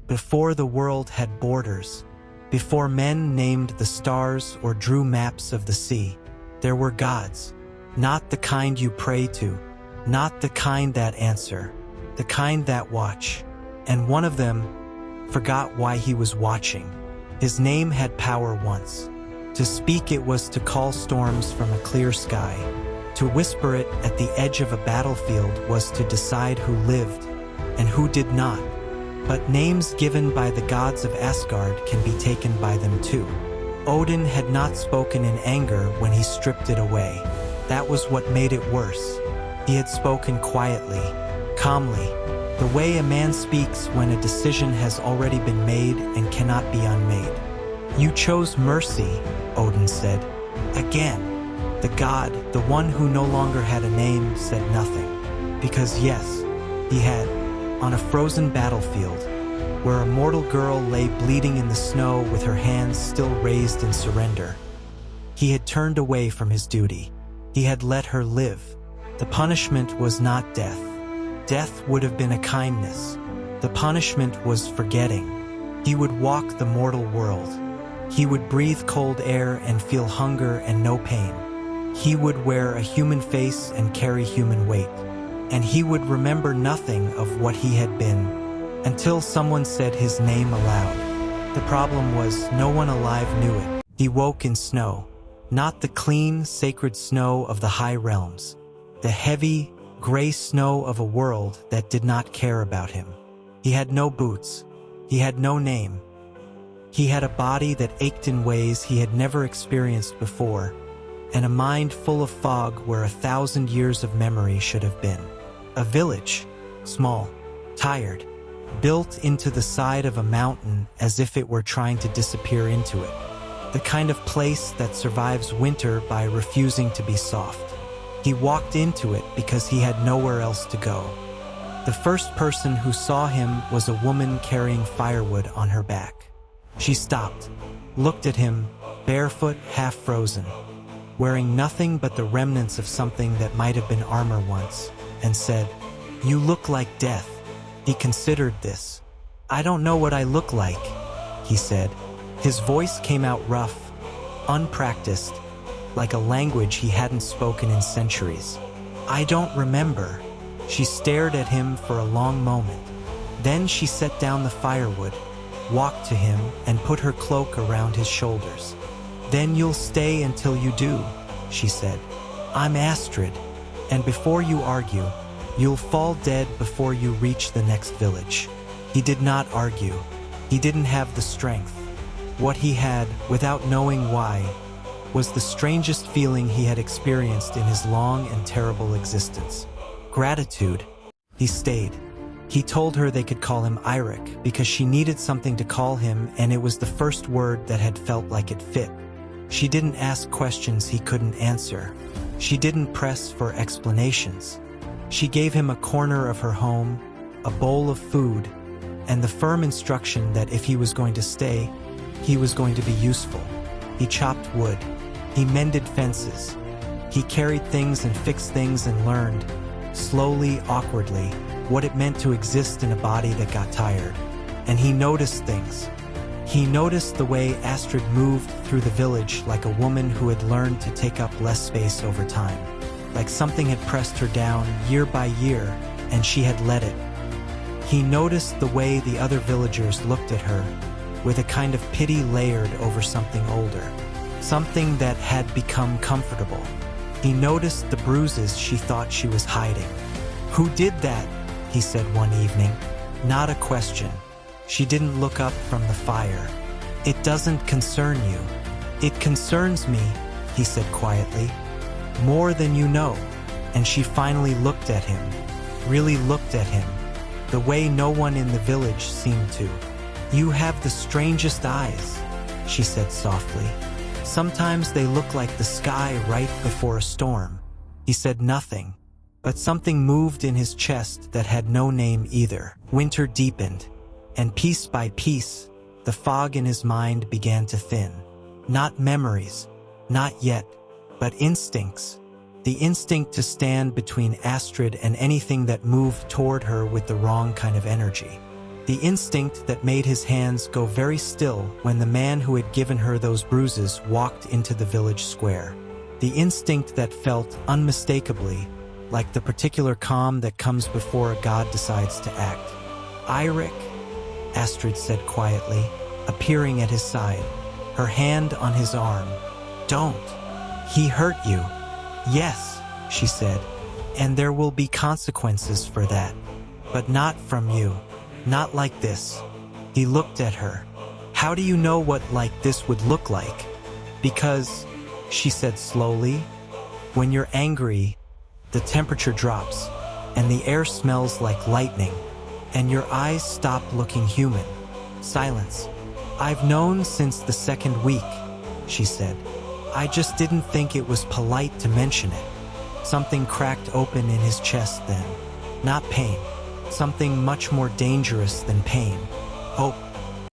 before the world had borders, before men named the stars or drew maps of the sea, there were gods. Not the kind you pray to, not the kind that answer, the kind that watch. And one of them forgot why he was watching. His name had power once. To speak it was to call storms from a clear sky. To whisper it at the edge of a battlefield was to decide who lived and who did not. But names given by the gods of Asgard can be taken by them too. Odin had not spoken in anger when he stripped it away. That was what made it worse. He had spoken quietly, calmly, the way a man speaks when a decision has already been made and cannot be unmade. You chose mercy, Odin said. Again. The god, the one who no longer had a name, said nothing. Because yes, he had, on a frozen battlefield, where a mortal girl lay bleeding in the snow with her hands still raised in surrender. He had turned away from his duty. He had let her live. The punishment was not death. Death would have been a kindness. The punishment was forgetting. He would walk the mortal world. He would breathe cold air and feel hunger and no pain. He would wear a human face and carry human weight. And he would remember nothing of what he had been, until someone said his name aloud. The problem was no one alive knew it. He woke in snow, not the clean, sacred snow of the high realms, the heavy, gray snow of a world that did not care about him. He had no boots. He had no name. He had a body that ached in ways he had never experienced before, and a mind full of fog where 1,000 years of memory should have been. A village, small, tired, built into the side of a mountain as if it were trying to disappear into it. The kind of place that survives winter by refusing to be soft. He walked into it because he had nowhere else to go. The first person who saw him was a woman carrying firewood on her back. She stopped, looked at him, barefoot, half frozen, wearing nothing but the remnants of something that might have been armor once, and said, "You look like death." He considered this. "I don't know what I look like," he said. His voice came out rough, unpracticed, like a language he hadn't spoken in centuries. "I don't remember." She stared at him for a long moment. Then she set down the firewood, walked to him, and put her cloak around his shoulders. "Then you'll stay until you do," she said. "I'm Astrid, and before you argue, you'll fall dead before you reach the next village." He did not argue. He didn't have the strength. What he had, without knowing why, was the strangest feeling he had experienced in his long and terrible existence. Gratitude. He stayed. He told her they could call him Eirik because she needed something to call him, and it was the first word that had felt like it fit. She didn't ask questions he couldn't answer. She didn't press for explanations. She gave him a corner of her home, a bowl of food, and the firm instruction that if he was going to stay, he was going to be useful. He chopped wood. He mended fences. He carried things and fixed things and learned, slowly, awkwardly, what it meant to exist in a body that got tired. And he noticed things. He noticed the way Astrid moved through the village like a woman who had learned to take up less space over time. Like something had pressed her down year by year, and she had let it. He noticed the way the other villagers looked at her, with a kind of pity layered over something older, something that had become comfortable. He noticed the bruises she thought she was hiding. "Who did that?" he said one evening. Not a question. She didn't look up from the fire. "It doesn't concern you." "It concerns me," he said quietly. "More than you know." And she finally looked at him, really looked at him, the way no one in the village seemed to. "You have the strangest eyes," she said softly. "Sometimes they look like the sky right before a storm." He said nothing, but something moved in his chest that had no name either. Winter deepened, and piece by piece, the fog in his mind began to thin. Not memories, not yet, but instincts. The instinct to stand between Astrid and anything that moved toward her with the wrong kind of energy. The instinct that made his hands go very still when the man who had given her those bruises walked into the village square. The instinct that felt unmistakably like the particular calm that comes before a god decides to act. "Eirik," Astrid said quietly, appearing at his side, her hand on his arm. "Don't. He hurt you." "Yes," she said, "and there will be consequences for that. But not from you. Not like this." He looked at her. "How do you know what like this would look like?" "Because," she said slowly, "when you're angry, the temperature drops, and the air smells like lightning, and your eyes stop looking human." Silence. "I've known since the second week," she said. "I just didn't think it was polite to mention it." Something cracked open in his chest then. Not pain. Something much more dangerous than pain. "Hope."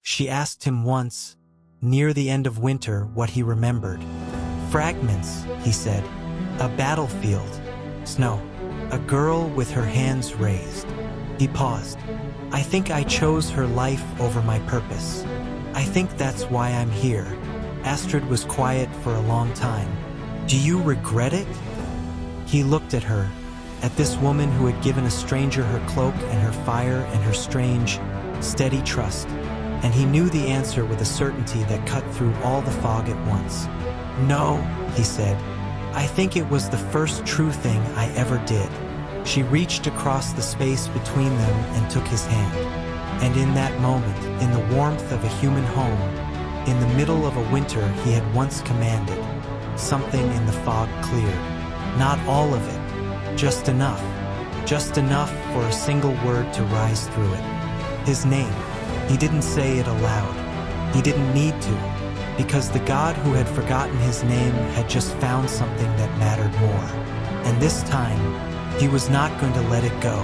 She asked him once, near the end of winter, what he remembered. "Fragments," he said. "A battlefield. Snow. A girl with her hands raised." He paused. "I think I chose her life over my purpose. I think that's why I'm here." Astrid was quiet for a long time. "Do you regret it?" He looked at her, at this woman who had given a stranger her cloak and her fire and her strange, steady trust, and he knew the answer with a certainty that cut through all the fog at once. "No," he said. "I think it was the first true thing I ever did." She reached across the space between them and took his hand. And in that moment, in the warmth of a human home, in the middle of a winter he had once commanded, something in the fog cleared. Not all of it, just enough for a single word to rise through it. His name. He didn't say it aloud. He didn't need to, because the God who had forgotten his name had just found something that mattered more. And this time, he was not going to let it go.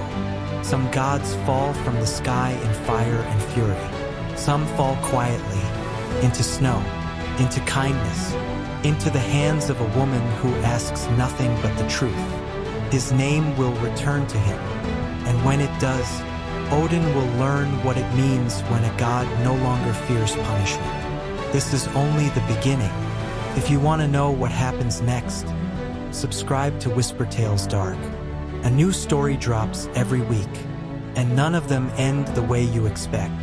Some gods fall from the sky in fire and fury. Some fall quietly, into snow, into kindness, into the hands of a woman who asks nothing but the truth. His name will return to him, and when it does, Odin will learn what it means when a god no longer fears punishment. This is only the beginning. If you want to know what happens next, subscribe to WhisperTales Dark. A new story drops every week, and none of them end the way you expect.